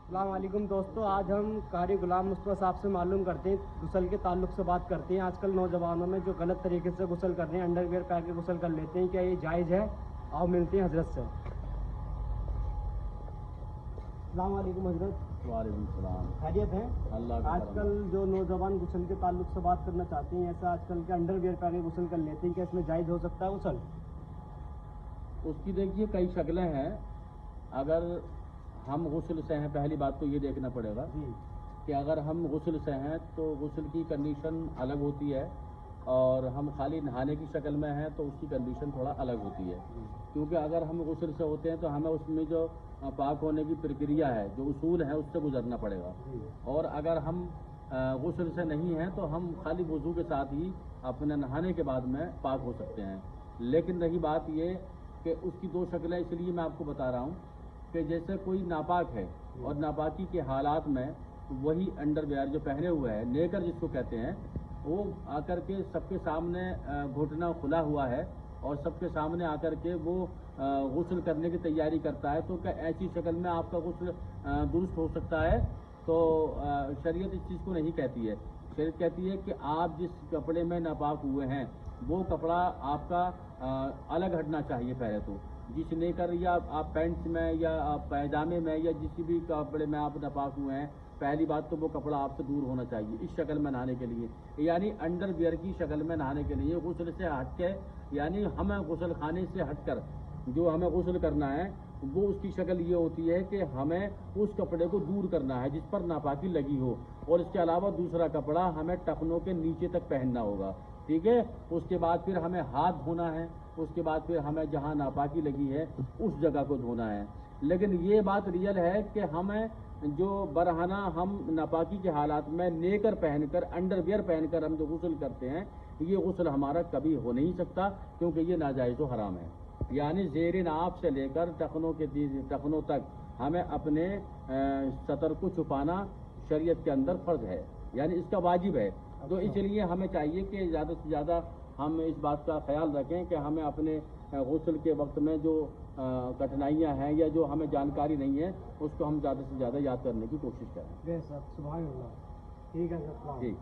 अस्सलाम वालेकुम दोस्तों, आज हम कारी गुलाम मुस्तफा साहब से मालूम करते हैं, गुस्ल के ताल्लुक से बात करते हैं। आजकल नौजवानों में जो गलत तरीके से गुस्ल कर रहे हैं, अंडरवियर पहन के गुस्ल कर लेते हैं, क्या ये जायज़ है? आओ मिलते हैं हजरत से। अस्सलाम वालेकुम हजरत। वालेकुम सलाम। खैरियत है? अल्लाह का आजकल जो नौजवान गुस्ल के ताल्लुक से बात करना चाहते हैं, ऐसा आजकल के अंडरवियर पहन के गुस्ल कर लेते हैं, क्या इसमें जायज़ हो सकता है गुस्ल? उसकी देखिए कई शक्लें हैं। अगर हम गुस्ल से हैं, पहली बात तो ये देखना पड़ेगा जी कि अगर हम गुस्ल से हैं तो गुस्ल की कंडीशन अलग होती है, और हम खाली नहाने की शक्ल में हैं तो उसकी कंडीशन थोड़ा अलग होती है। क्योंकि अगर हम गुस्ल से होते हैं तो हमें उसमें जो पाक होने की प्रक्रिया है, जो उसूल है, उससे गुजरना पड़ेगा। और अगर हम गुस्ल से नहीं हैं तो हम खाली वुज़ू के साथ ही अपने नहाने के बाद में पाक हो सकते हैं। लेकिन रही बात ये कि उसकी दो शक्लें, इसलिए मैं आपको बता रहा हूँ कि जैसे कोई नापाक है और नापाकी के हालात में वही अंडरवियर जो पहने हुए है, नेकर जिसको कहते हैं, वो आकर के सबके सामने घुटना खुला हुआ है और सबके सामने आकर के वो गुस्ल करने की तैयारी करता है, तो क्या ऐसी शक्ल में आपका गुस्ल दुरुस्त हो सकता है? तो शरीयत इस चीज़ को नहीं कहती है। शरीयत कहती है कि आप जिस कपड़े में नापाक हुए हैं वो कपड़ा आपका अलग हटना चाहिए। पहले तो जिस नेकर या आप पैंट्स में या आप पैजामे में या जिस भी कपड़े में आप नापाक हुए हैं, पहली बात तो वो कपड़ा आपसे दूर होना चाहिए इस शक्ल में नहाने के लिए, यानी अंडरवियर की शक्ल में नहाने के लिए। गुस्ल से हट के, यानी हमें गुस्ल खाने से हटकर जो हमें गुस्ल करना है वो उसकी शक्ल ये होती है कि हमें उस कपड़े को दूर करना है जिस पर नापाकी लगी हो, और इसके अलावा दूसरा कपड़ा हमें टखनों के नीचे तक पहनना होगा। ठीक है, उसके बाद फिर हमें हाथ धोना है, उसके बाद फिर हमें जहाँ नापाकी लगी है उस जगह को धोना है। लेकिन ये बात रियल है कि हमें जो बरहाना हम नापाकी के हालात में नेकर पहनकर, अंडरवियर पहनकर हम जो गुस्ल करते हैं, ये गुस्ल हमारा कभी हो नहीं सकता, क्योंकि ये नाजायज़ व हराम है। यानी ज़ेर नाप से लेकर टखनों तक हमें अपने सतर को छुपाना शरीयत के अंदर फ़र्ज है, यानी इसका वाजिब है। तो इसलिए हमें चाहिए कि ज़्यादा से ज़्यादा हम इस बात का ख्याल रखें कि हमें अपने गुस्ल के वक्त में जो कठिनाइयाँ हैं या जो हमें जानकारी नहीं है, उसको हम ज़्यादा से ज़्यादा याद करने की कोशिश करें। सुभान अल्लाह। ठीक है सर। ठीक।